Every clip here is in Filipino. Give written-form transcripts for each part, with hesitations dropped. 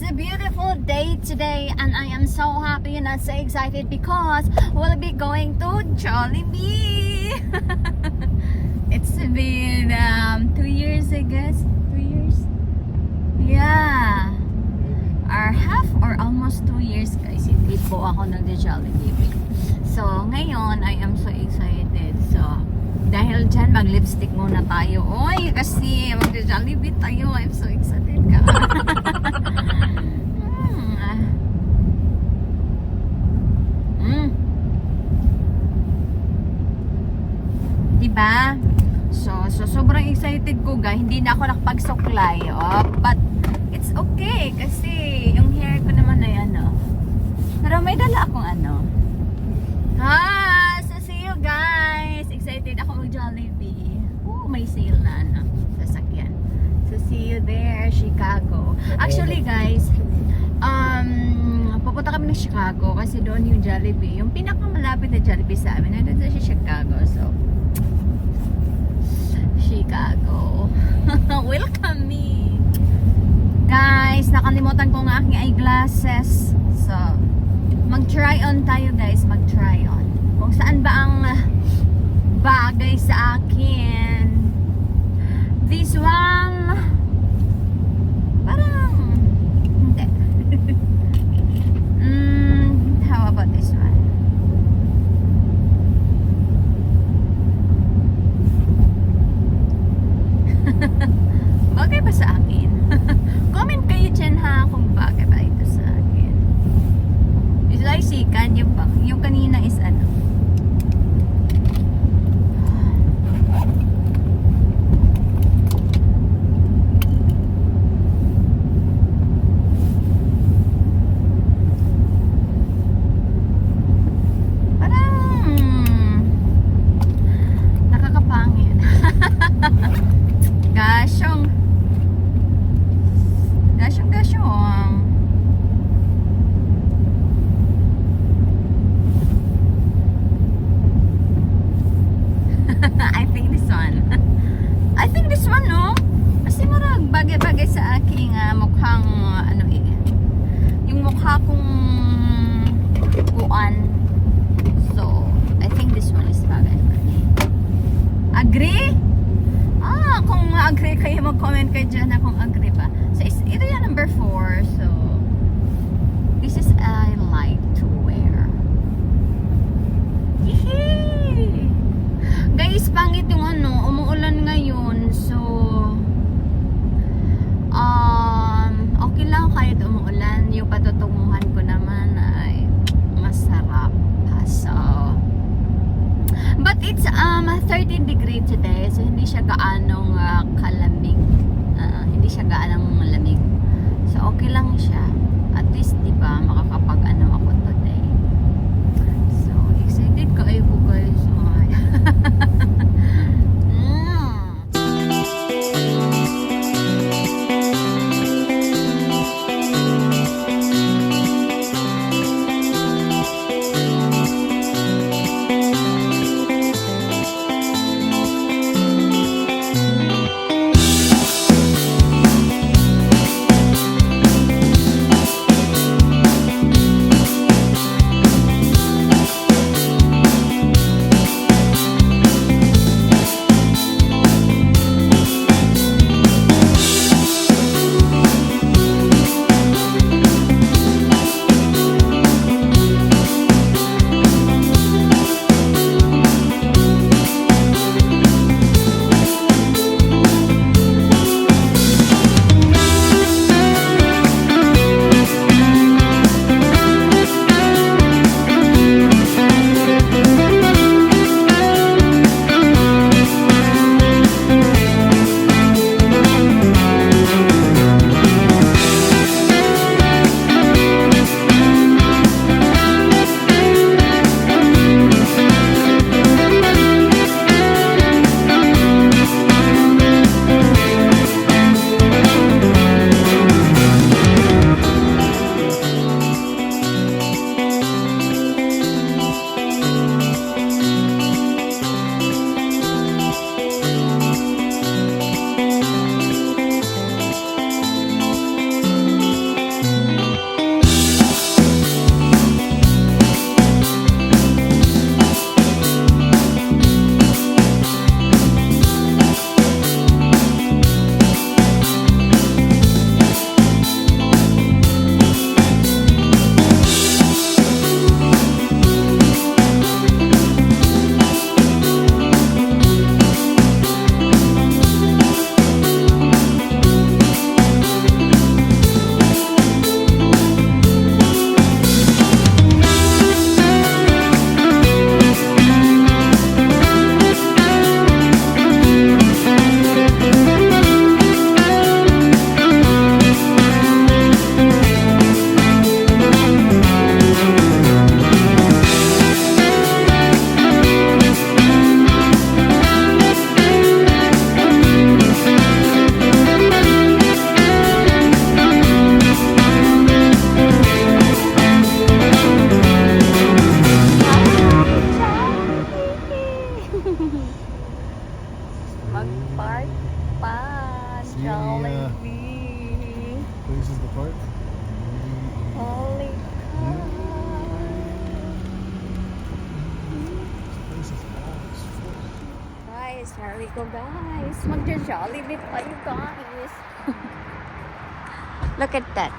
a beautiful day today and I am so happy and I'm so excited because we'll be going to Jollibee. It's been 2 years, I guess. 2 years? Yeah. Or half or almost 2 years guys. Hindi po ako nag-Jollibee. So, ngayon I am so excited. So, dahil dyan, mag-lipstick muna tayo. Oy, kasi mag-Jollibee tayo. I'm so excited ka. Diba? So sobrang excited ko guys. Hindi na ako nakapagsuklay. Oh, but it's okay kasi yung hair ko naman ay ano. Pero may dala akong ano. So see you guys. Excited ako mag-Jollibee. May sale na ano, sasakyan. So see you there, Chicago. Actually guys, pupunta kami ng Chicago kasi doon yung Jollibee. Yung pinakamalapit na Jollibee sa amin, nandun sa Chicago. So, Chicago. Welcome me. Guys, nakalimutan ko ng aking eyeglasses. So, mag-try on tayo guys, mag-try on. Kung saan ba ang bagay sa akin. This one parang hindi. How about this one? Bagay ba sa akin? Comment kayo dyan ha kung bagay ba ito sa akin. Is like sikan yung kanina is ano. Gasyong. I think this one. I think this one, no? Kasi marag bagay-bagay sa aking mukhang ano eh. Yung mukha kong kuan. So, I think this one is bagay-bagay. Agree? Kung agree kayo, mag-comment kayo dyan na kung agree ba. So, ito yung number 4. So, this is I like to wear. Yehey! Guys, pangit yung ano, umuulan ngayon. So, okay lang kahit umuulan. Yung patutunguhan ko naman ay masarap. So, but it's 13 degree today, so hindi siya gaanong kalamig. Hindi siya gaanong malamig. So okay lang siya. At least 'di ba makakapag-ano ako today. So excited kayo guys. Mag-park pa. See any, Jollibee. places to park? Holy cow. This place is nice. Guys, here we go guys. Magja-Jollibee tayo guys. Look at that.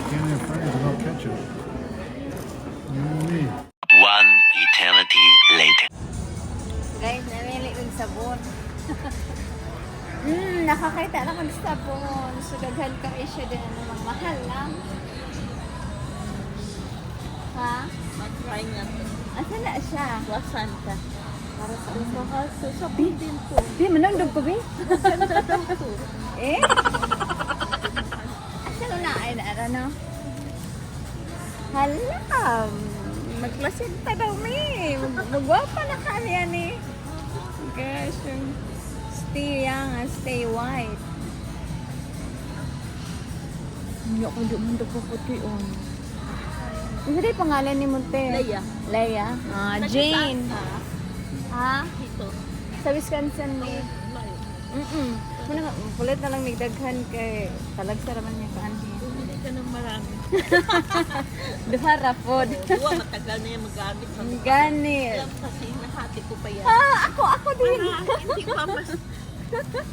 Can't have fries without ketchup. You and me. One eternity later. Guys, namili ng sabon. Nakakita na kong sabon. So, daghan ka siya din namang mahal lang. Ha? Mag-try nga to. Asa na siya? Wasan ka. Para sa Ang mahal to. Sabihin din to. Di, manundog ko, be? Maganda daw to. Eh? Asa na ay na, ano? Hala! Maglasig pa daw, me. Magwapa na kanya ni. Gosh, yung stay young and stay white. Hindi ako dumundog po puti, oh. Ano rin pangalan ni Monte? Leia. Leia? Ah, Jane. Nagkasaan Ha? ka. Ito. Sa Wisconsin, me. Layo. Muna nga, pulit na lang nagdaghan kay talagsa naman niya kaanhin. Bumili ka ng marami. Duha ra pod. Duwa, matagal na yan magamit. Ganit. Alam kasi, nahati ko pa yan. Ah, ako din. Para hindi pa mas...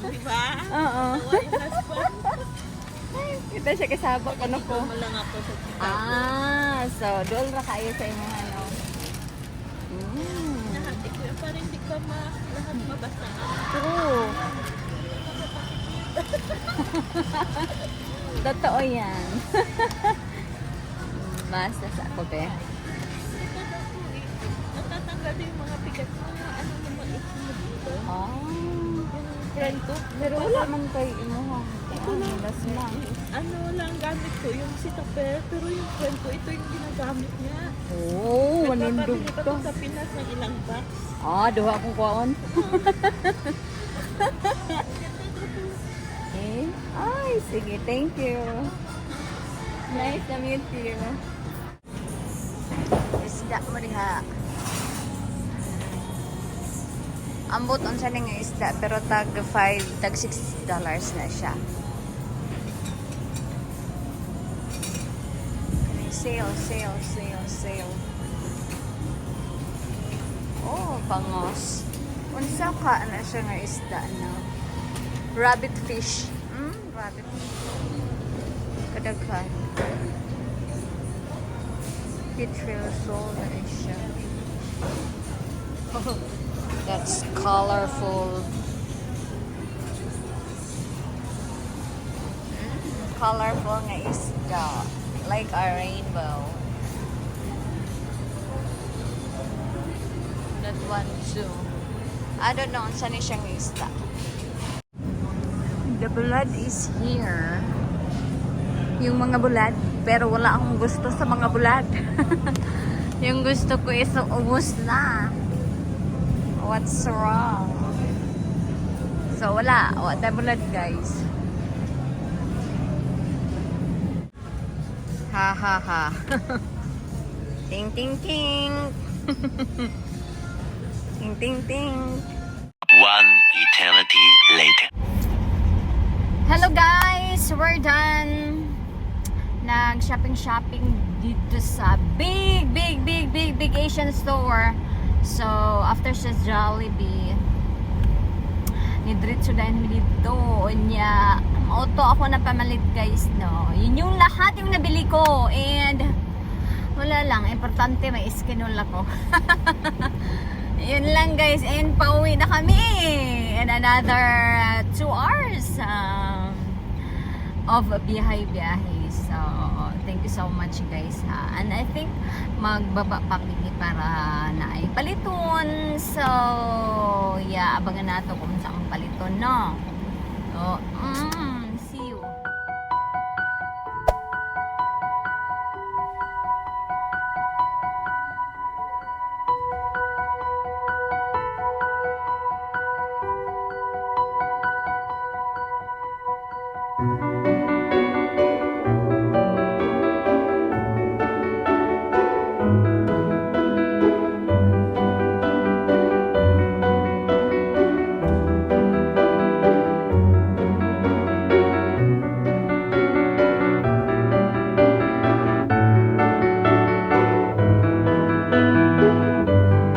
Diba? Oo. Tawa yung husband. Kita siya kasaba ko na ko. Ito lang ako sa Chicago. Ah, so doon ra kayo sa imong ano. Nahati ko yan para hindi ka lahat mabasa. True. Totoo yan. Basta sa ako, be. Natatanggal din yung mga bigat mo. Ano naman ito mo dito? Oh. Yung friend ko. Pero wala man kay imuhang. Last lang. Ano lang gamit ko, yung sitaper, pero yung friend ko, ito yung ginagamit niya. Oh, manundog Nagpapabili pa to. ko sa Pinas ng ilang box. Ah, duha akong kwaon. Eh? Ay, sige, thank you. Nice to meet you. Isda mo diha. Ambot unsa ni nga isda pero tag $6 na siya. Sale. Oh, bangos. Unsa ka na siya nga isda na? Rabbit fish. Rabbit fish. Kadaghan. Petrel sole na rin siya. Oh, that's colorful. Colorful nga isda. Like a rainbow. That one too. I don't know, saan siyang isda. The bulad is here. Yung mga bulad, pero wala akong gusto sa mga bulad. Yung gusto ko is ubos na. What's wrong? So wala, the bulad guys. Ha ha ha. Ting ting ting. Ting ting ting. One eternity later. Hello guys, we're done. Nag-shopping dito sa big Asian store. So, after sa Jollibee, nidritso dahil mi dito. Nya, auto ako na pamalit guys, no. Yun yung lahat yung nabili ko. And, wala lang. Importante, may iskinul ako. Yun lang guys. And, pauwi na kami. And another 2 hours of biyahe. So, thank you so much guys ha. And I think magbaba pa kami para naipaliton. So, yeah, abangan nato kung saan paliton, no? So,